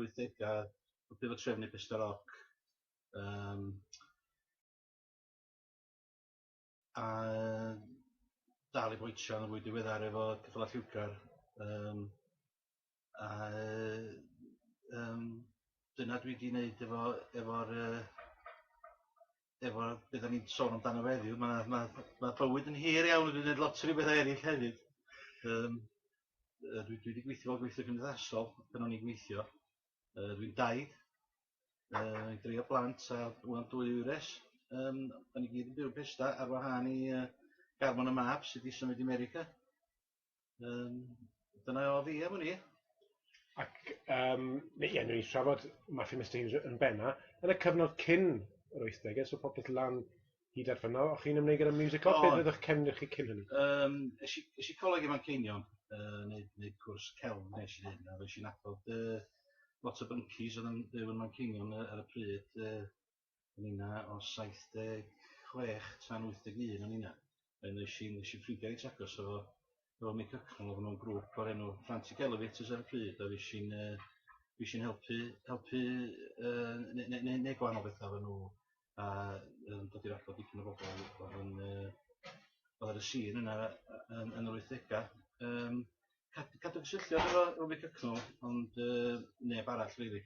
80au, oedd efo trefnu Pester Roc. A dal i boetio yn y fwy diweddar efo Ceffyla Lliwgar. Dyna dwi wedi gwneud efo beth da ni'n sôn amdano heddiw. Mae bywyd yn hir iawn, dwi'n gwneud lot o ryw bethau eraill hefyd. Dwi wedi gweithio fel gweithio cymdeithasol pan o'n i'n gweithio. Dwi'n daid, dwi'n 3 o blant a 2 ywres. Da ni gyd yn byw Pesta ar wahân i Garmon y Mab sydd wedi symud i America. Dyna o fi am hynny. Ac newn ni trafod Matthew Mustang yn benna. Yn y cyfnod cyn yr 80au, so popeth lan hyd ar ffynno, o'ch chi'n ymwneud gyda musical? Beth ydych cefnir chi cyn hynny? Ys i coleg i Manceinion, neud cwrs celn nes i hyn, a fes i'n nabod lot o byncis oedd yn byw yn Manceinion ar y pryd. Yn una o 76 tan 81 yn una. Nes i'n ffrindiau reit agos efo Mick Hucknall, oedd nhw'n grŵp o'r enw Frantic Elevators ar y pryd, a fes i'n helpu neu gwahanol bethau efo nhw, a dod i'r agor dipyn o bobl oedd ar y sîn yna yn yr 80au. Cadw cysylltiad efo Mick Hucknall, ond neb arall rili.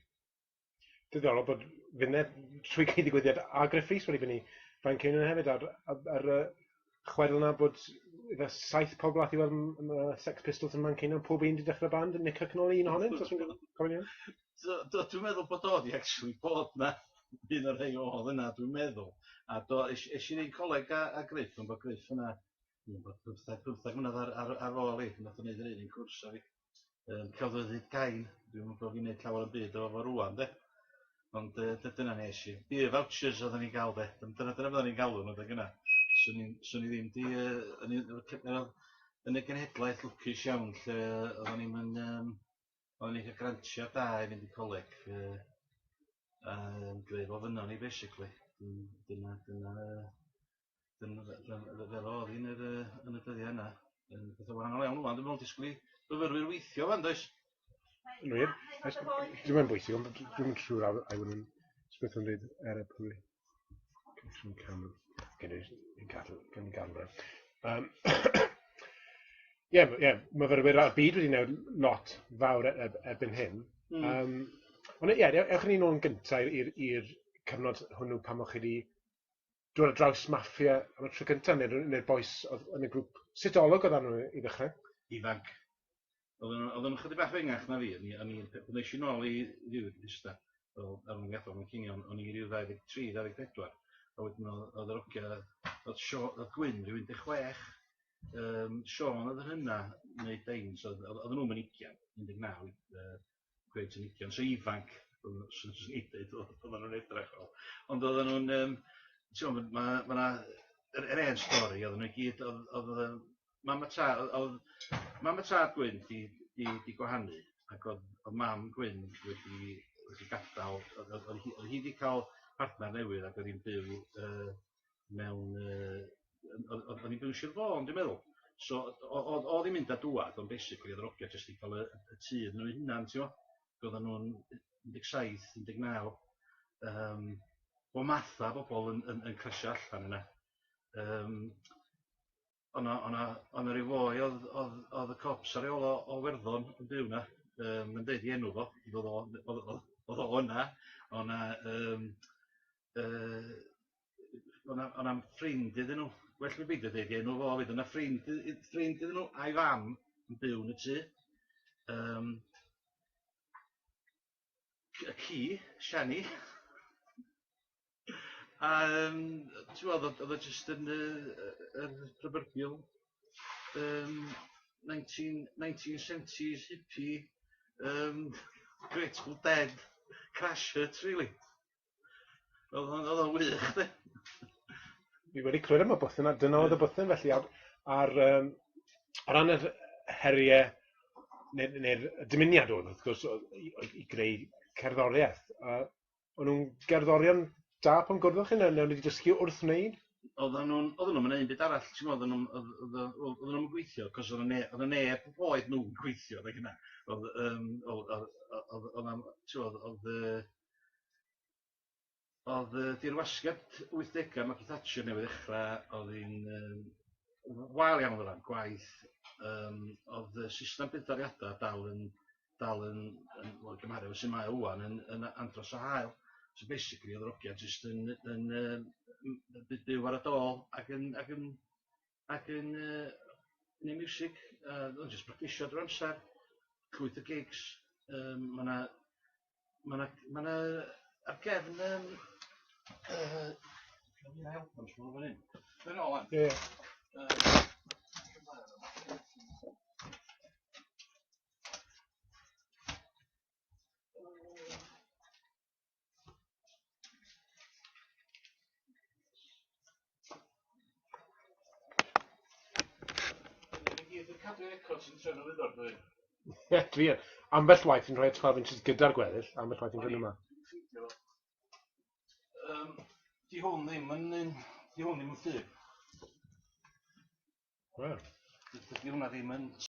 Diddorol bod Fined trwy gyd digwyddiad a Griff Rhys wedi fyny Manceinion hefyd ar chwedl yna bod 7 pobl ath i weld Sex Pistols yn Manceinion, pob un wedi dechrau band, Mick Hucknall un ohonynt, os dwi'n gofyn iawn? Dwi'n meddwl bod o di actually bod na un o'r rhai oedd yna, dwi'n meddwl. A es i ddyn coleg a Griff, ond bod Griff yna 15 mlynedd ar ôl i, nath o'n neud yr un cwrs a fi. Celfyddyd Gain, dwi'n meddwl bod fi'n neud llawer o byd efo rwan, de. Ond dyna nes i. Beer vouchers oedden ni'n gael, de. Dyna bydden ni'n galw nhw, de gyna. Swn i ddim di... Yn y genhedlaeth lwcus iawn, lle oedden ni'n cael grantiau da i fynd i coleg. Gref o fyno ni, basically. Dyna fel oedd hi'n yn y dyddiau yna. Beth o wahanol iawn rwan, dwi'n meddwl disgwyl i fyfyrwyr weithio fan, does? Yn wir. Dwi'n mynd bwysig, ond dwi'n mynd siŵr a wna'n sbeth o'n dweud er y pwy. Cynllun camel. Gen i gadw fe. Ie, myfyrwyr ar byd wedi newid lot fawr erbyn hyn. Ond ie, ewch ni nôl yn gyntaf i'r cyfnod hwnnw pan o'ch chi wedi dod ar draws maffia am y tro cyntaf, neu'r boes yn y grŵp. Sut olwg oedd nhw i ddechrau? Ifanc. Oedden nhw'n chydig bach fengach na fi. Pan eisiau nôl i ddiwyd Pista, ar ôl gadael Manceinion, o'n i ryw 23-24. A wedyn oedd yr ogia, oedd Gwyn rhyw 16. Sean oedd yn hynna, neu Daines, oedd nhw'n mynd 19, gweud yn 20, so ifanc, oedden nhw'n edrych o. Ond oedden nhw'n, mae'na yr un stori, oedden nhw gyd, Mam a Tad Gwyn di gwahanu, ac oedd Mam Gwyn wedi gadael, oedd hi wedi cael partner newydd ac oedd hi'n byw mewn, oedd hi'n byw Sir Fôn, dwi'n meddwl. So, oedd hi'n mynd a dŵad, ond basically oedd yr ogia jyst i cael y tŷ nhw eu hunan, ti'n mo? Oedden nhw'n 17, 19, o matha bobl yn cresio allan yna. Ond ryw foi oedd y cops ar ôl o Werddon yn byw yna, yn deud i enw fo, oedd o yna, o'na ffrind iddyn nhw, well mi beidio deud i enw fo, fydd o'na ffrind iddyn nhw a'i fam yn byw yn y tŷ. Y ci, Shani, a oedd o jyst yn proverbial 1970s hippie, Grateful Dead, crash hurt, really. Oedd o'n wych, de. Fi wedi clywed am y bwthyn, a dyna oedd y bwthyn felly ar ran yr heriau neu'r dymuniad oedd, wrth gwrs, i greu cerddoriaeth. O'n nhw'n gerddorion da pan gwrddwch chi, neu wedi dysgu wrth wneud? oedden nhw'n mynd byd arall, ti'n meddwl, oedden nhw'n gweithio, cos oedd y neb oedd nhw'n gweithio, neu hynna. Oedd dirwasgiad 80au Margaret Thatcher newydd ddechrau, oedd hi'n wael iawn o ran gwaith, oedd y system buddsoddiadau dal yn gymharu sy'n mae wwan yn andros o hael. So basically oedd yr ogiau jyst yn byw ar y dôl ac yn neu music, oedd jyst practisio drwy'r amser, llwyth o gigs, ma' 'na ar gefn Dwi'n help am sbwylio fan hyn. Be' nôl wan? Ie. Cadw records yn trefnu wyddor, dwi. Ie, dwi yn. Ambell waith yn rhoi 12 inches gyda'r gweddill, ambell waith yn rhoi yma. Di hwn ddim yn ffyr. Wel. Dydy hwnna ddim yn